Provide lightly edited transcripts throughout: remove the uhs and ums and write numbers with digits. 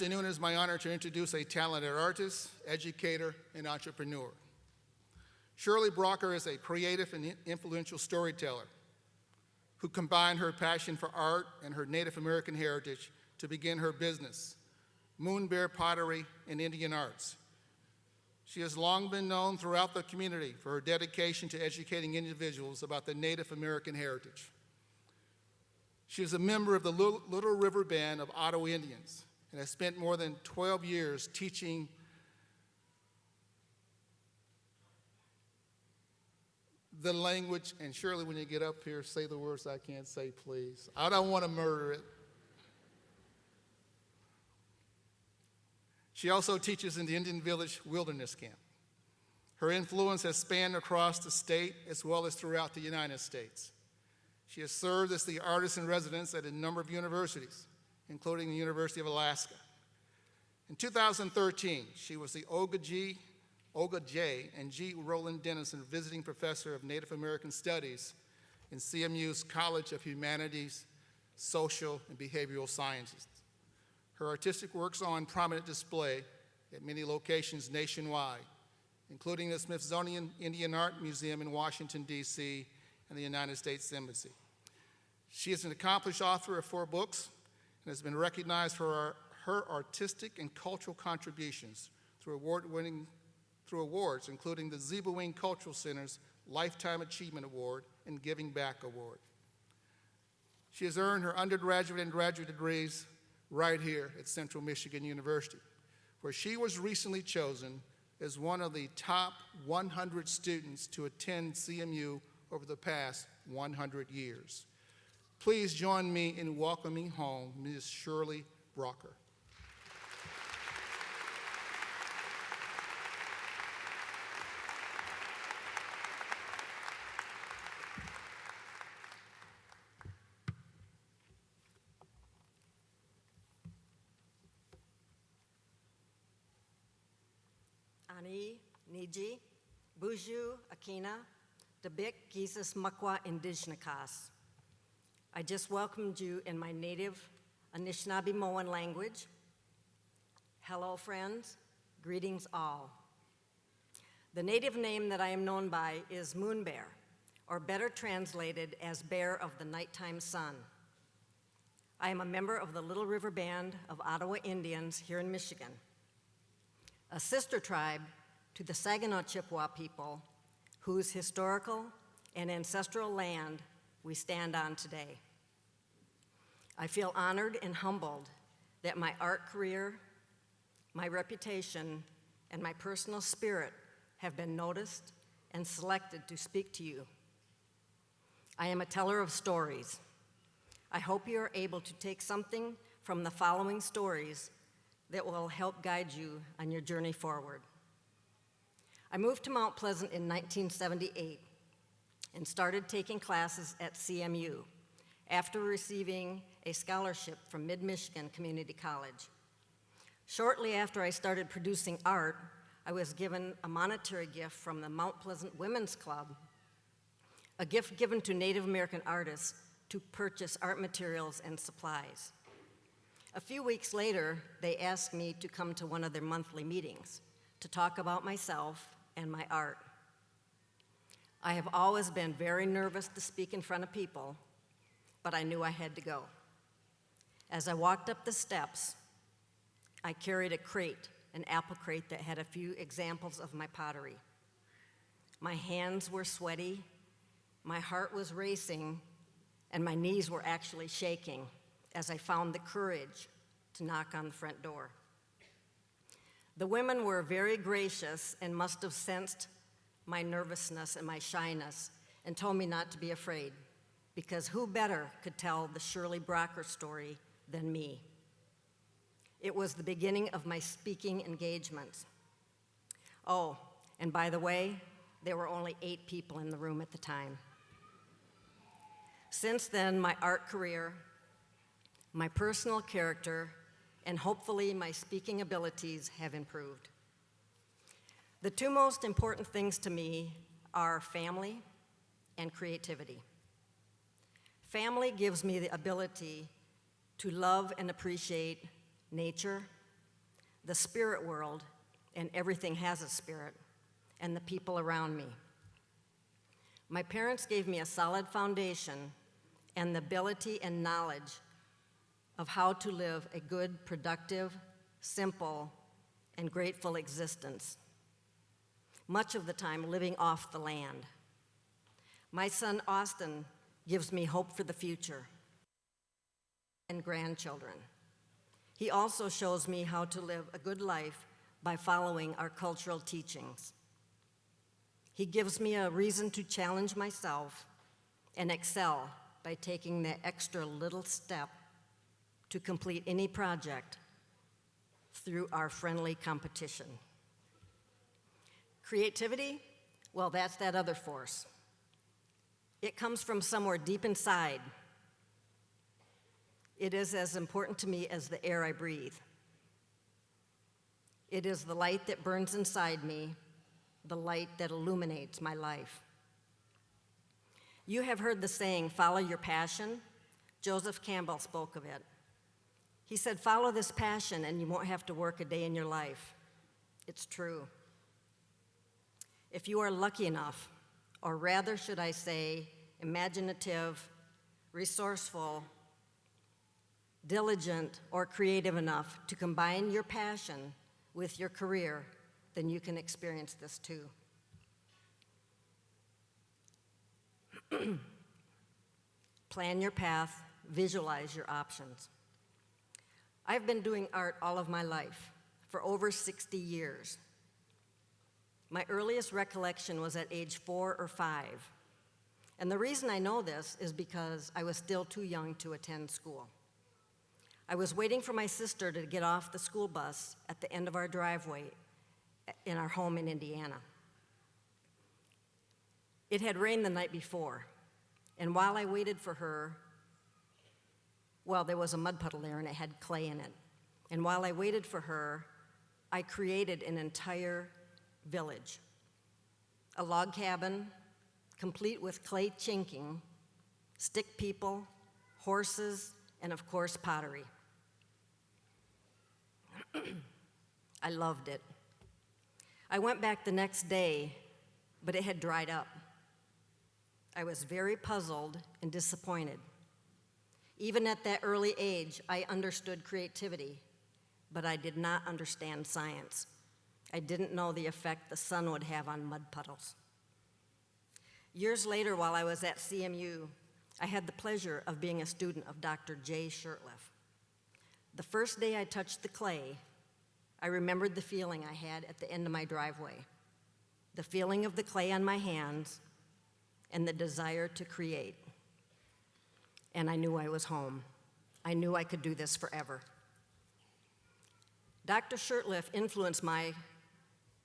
afternoon, it is my honor to introduce a talented artist, educator, and entrepreneur. Shirley Brocker is a creative and influential storyteller who combined her passion for art and her Native American heritage to begin her business, Moon Bear Pottery and Indian Arts. She has long been known throughout the community for her dedication to educating individuals about the Native American heritage. She is a member of the Little River Band of Ottawa Indians and has spent more than 12 years teaching the language. And Shirley, when you get up here, say the words I can't say, please. I don't want to murder it. She also teaches in the Indian Village Wilderness Camp. Her influence has spanned across the state as well as throughout the United States. She has served as the artist in residence at a number of universities, including the University of Alaska. In 2013, she was the Olga J. and G. Roland Dennison Visiting Professor of Native American Studies in CMU's College of Humanities, Social, and Behavioral Sciences. Her artistic works are on prominent display at many locations nationwide, including the Smithsonian Indian Art Museum in Washington, D.C., and the United States Embassy. She is an accomplished author of 4 books and has been recognized for her artistic and cultural contributions through awards, including the Zebra Wing Cultural Center's Lifetime Achievement Award and Giving Back Award. She has earned her undergraduate and graduate degrees right here at Central Michigan University, where she was recently chosen as one of the top 100 students to attend CMU over the past 100 years. Please join me in welcoming home Ms. Shirley Brocker. Ani, Niji, Buju, Akina, Debik, Jesus, Makwa, Indigenous. I just welcomed you in my native Anishinaabe-Moan language. Hello, friends. Greetings all. The native name that I am known by is Moon Bear, or better translated as Bear of the Nighttime Sun. I am a member of the Little River Band of Ottawa Indians here in Michigan, a sister tribe to the Saginaw Chippewa people whose historical and ancestral land we stand on today. I feel honored and humbled that my art career, my reputation, and my personal spirit have been noticed and selected to speak to you. I am a teller of stories. I hope you are able to take something from the following stories that will help guide you on your journey forward. I moved to Mount Pleasant in 1978 and started taking classes at CMU after receiving a scholarship from Mid-Michigan Community College. Shortly after I started producing art, I was given a monetary gift from the Mount Pleasant Women's Club, a gift given to Native American artists to purchase art materials and supplies. A few weeks later, they asked me to come to one of their monthly meetings to talk about myself and my art. I have always been very nervous to speak in front of people, but I knew I had to go. As I walked up the steps, I carried a crate, an apple crate that had a few examples of my pottery. My hands were sweaty, my heart was racing, and my knees were actually shaking as I found the courage to knock on the front door. The women were very gracious and must have sensed my nervousness and my shyness and told me not to be afraid, because who better could tell the Shirley Brocker story than me? It was the beginning of my speaking engagements. Oh, and by the way, there were only 8 people in the room at the time. Since then, my art career, my personal character, and hopefully my speaking abilities have improved. The 2 most important things to me are family and creativity. Family gives me the ability to love and appreciate nature, the spirit world, and everything has a spirit, and the people around me. My parents gave me a solid foundation and the ability and knowledge of how to live a good, productive, simple, and grateful existence, much of the time living off the land. My son Austin gives me hope for the future and grandchildren. He also shows me how to live a good life by following our cultural teachings. He gives me a reason to challenge myself and excel by taking the extra little step to complete any project through our friendly competition. Creativity, well, that's that other force. It comes from somewhere deep inside. It is as important to me as the air I breathe. It is the light that burns inside me, the light that illuminates my life. You have heard the saying, follow your passion. Joseph Campbell spoke of it. He said, follow this passion and you won't have to work a day in your life. It's true. If you are lucky enough, or rather should I say, imaginative, resourceful, diligent, or creative enough to combine your passion with your career, then you can experience this too. Plan your path, visualize your options. I've been doing art all of my life, for over 60 years. My earliest recollection was at age 4 or 5. And the reason I know this is because I was still too young to attend school. I was waiting for my sister to get off the school bus at the end of our driveway in our home in Indiana. It had rained the night before, and while I waited for her, well, there was a mud puddle there and it had clay in it. And while I waited for her, I created an entire village. A log cabin, complete with clay chinking, stick people, horses, and of course, pottery. I loved it. I went back the next day, but it had dried up. I was very puzzled and disappointed. Even at that early age, I understood creativity, but I did not understand science. I didn't know the effect the sun would have on mud puddles. Years later, while I was at CMU, I had the pleasure of being a student of Dr. J. Shirtliff. The first day I touched the clay, I remembered the feeling I had at the end of my driveway, the feeling of the clay on my hands, and the desire to create. And I knew I was home. I knew I could do this forever. Dr. Shirtliff influenced my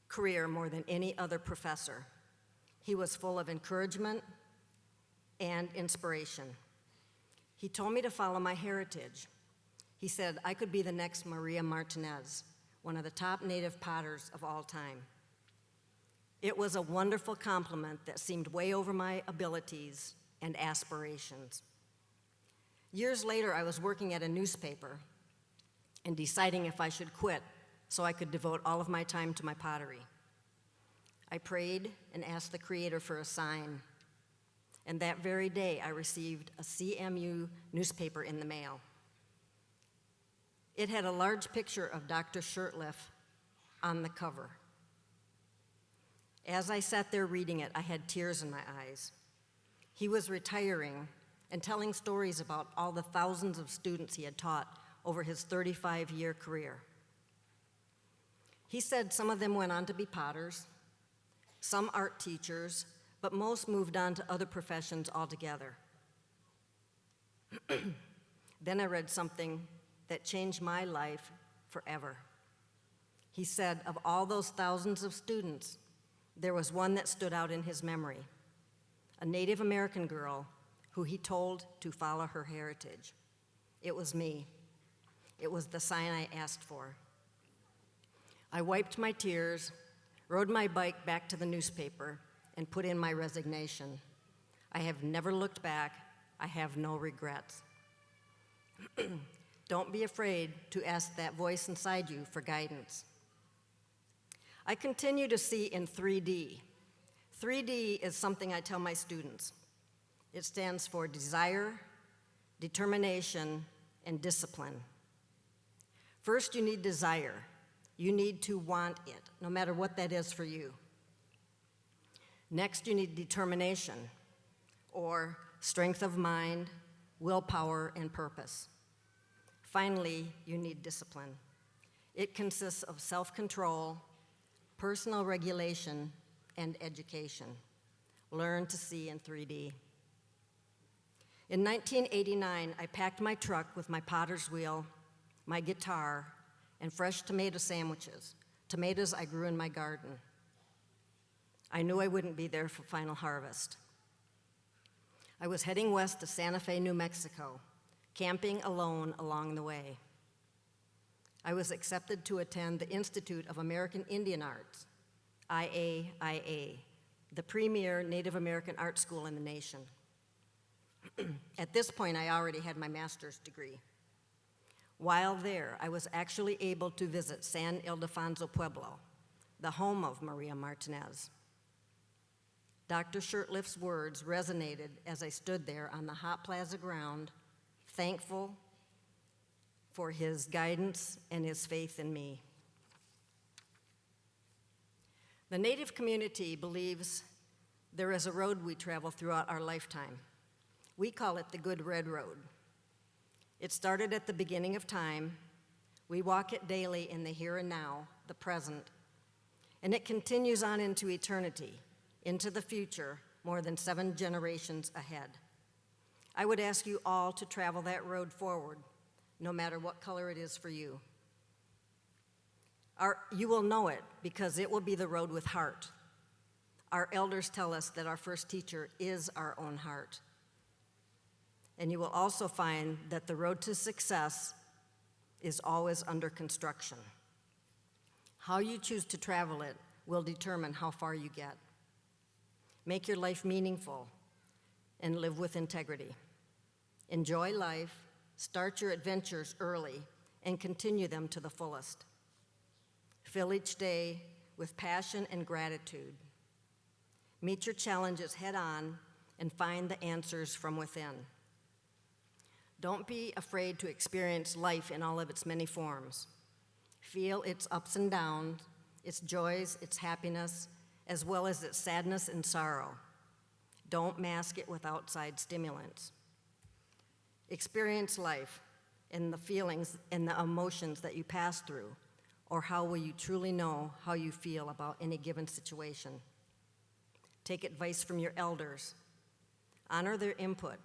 career more than any other professor. He was full of encouragement and inspiration. He told me to follow my heritage. He said I could be the next Maria Martinez, one of the top native potters of all time. It was a wonderful compliment that seemed way over my abilities and aspirations. Years later, I was working at a newspaper and deciding if I should quit so I could devote all of my time to my pottery. I prayed and asked the Creator for a sign, and that very day I received a CMU newspaper in the mail. It had a large picture of Dr. Shirtliff on the cover. As I sat there reading it, I had tears in my eyes. He was retiring and telling stories about all the thousands of students he had taught over his 35-year career. He said some of them went on to be potters, some art teachers, but most moved on to other professions altogether. Then I read something that changed my life forever. He said, of all those thousands of students, there was one that stood out in his memory, a Native American girl who he told to follow her heritage. It was me. It was the sign I asked for. I wiped my tears, rode my bike back to the newspaper, and put in my resignation. I have never looked back. I have no regrets. Don't be afraid to ask that voice inside you for guidance. I continue to see in 3D. 3D is something I tell my students. It stands for desire, determination, and discipline. First, you need desire. You need to want it, no matter what that is for you. Next, you need determination, or strength of mind, willpower, and purpose. Finally, you need discipline. It consists of self-control, personal regulation, and education. Learn to see in 3D. In 1989, I packed my truck with my potter's wheel, my guitar, and fresh tomato sandwiches, tomatoes I grew in my garden. I knew I wouldn't be there for final harvest. I was heading west to Santa Fe, New Mexico, camping alone along the way. I was accepted to attend the Institute of American Indian Arts, IAIA, the premier Native American art school in the nation. At this point, I already had my master's degree. While there, I was actually able to visit San Ildefonso Pueblo, the home of Maria Martinez. Dr. Shirtlift's words resonated as I stood there on the hot plaza ground, thankful for his guidance and his faith in me. The Native community believes there is a road we travel throughout our lifetime. We call it the Good Red Road. It started at the beginning of time. We walk it daily in the here and now, the present, and it continues on into eternity, into the future, more than 7 generations ahead. I would ask you all to travel that road forward, no matter what color it is for you. You will know it because it will be the road with heart. Our elders tell us that our first teacher is our own heart. And you will also find that the road to success is always under construction. How you choose to travel it will determine how far you get. Make your life meaningful and live with integrity. Enjoy life, start your adventures early, and continue them to the fullest. Fill each day with passion and gratitude. Meet your challenges head on and find the answers from within. Don't be afraid to experience life in all of its many forms. Feel its ups and downs, its joys, its happiness, as well as its sadness and sorrow. Don't mask it with outside stimulants. Experience life and the feelings and the emotions that you pass through, or how will you truly know how you feel about any given situation. Take advice from your elders. Honor their input,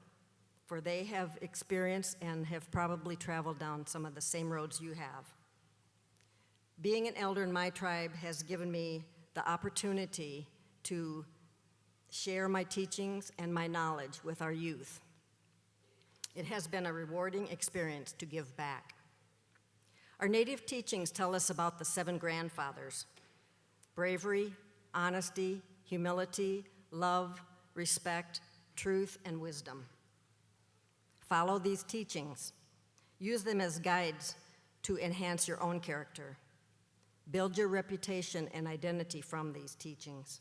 for they have experienced and have probably traveled down some of the same roads you have. Being an elder in my tribe has given me the opportunity to share my teachings and my knowledge with our youth. It has been a rewarding experience to give back. Our Native teachings tell us about the 7 grandfathers: bravery, honesty, humility, love, respect, truth, and wisdom. Follow these teachings. Use them as guides to enhance your own character. Build your reputation and identity from these teachings.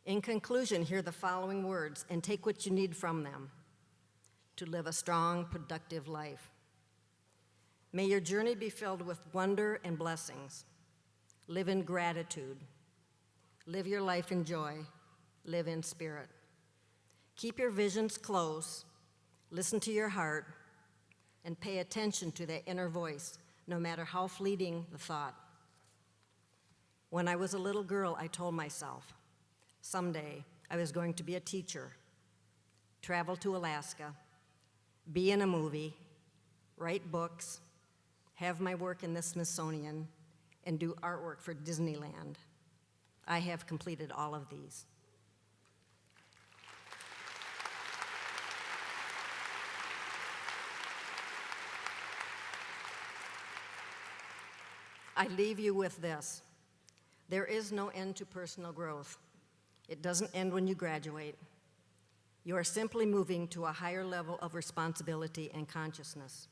In conclusion, hear the following words and take what you need from them to live a strong, productive life. May your journey be filled with wonder and blessings. Live in gratitude. Live your life in joy. Live in spirit. Keep your visions close. Listen to your heart and pay attention to that inner voice, no matter how fleeting the thought. When I was a little girl, I told myself, someday I was going to be a teacher, travel to Alaska, be in a movie, write books, have my work in the Smithsonian, and do artwork for Disneyland. I have completed all of these. I leave you with this. There is no end to personal growth. It doesn't end when you graduate. You are simply moving to a higher level of responsibility and consciousness.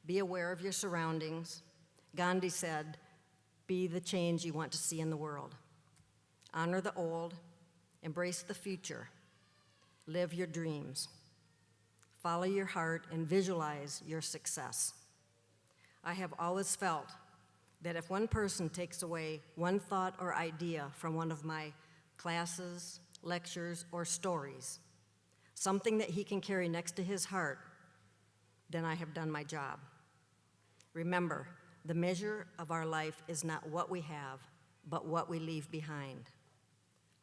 Be aware of your surroundings. Gandhi said, "Be the change you want to see in the world." Honor the old, embrace the future, live your dreams. Follow your heart and visualize your success. I have always felt that if one person takes away one thought or idea from one of my classes, lectures, or stories, something that he can carry next to his heart, then I have done my job. Remember, the measure of our life is not what we have, but what we leave behind.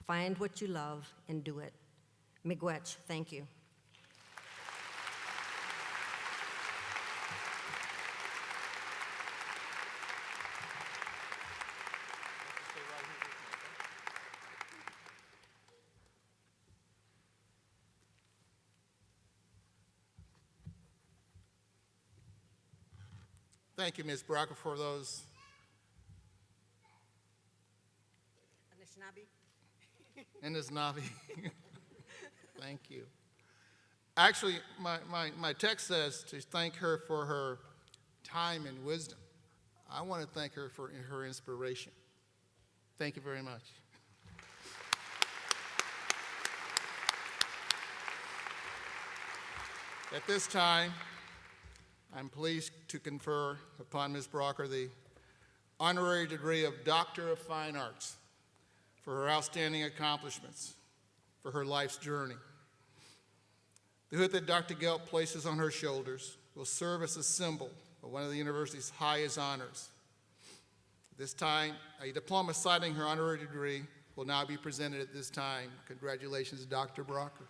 Find what you love and do it. Miigwech, thank you. Thank you, Ms. Brocker, for those. Anishinaabe. Thank you. Actually, my text says to thank her for her time and wisdom. I want to thank her for her inspiration. Thank you very much. At this time, I'm pleased to confer upon Ms. Brocker the honorary degree of Doctor of Fine Arts for her outstanding accomplishments, for her life's journey. The hood that Dr. Gelb places on her shoulders will serve as a symbol of one of the university's highest honors. This time, a diploma citing her honorary degree will now be presented at this time. Congratulations, Dr. Brocker.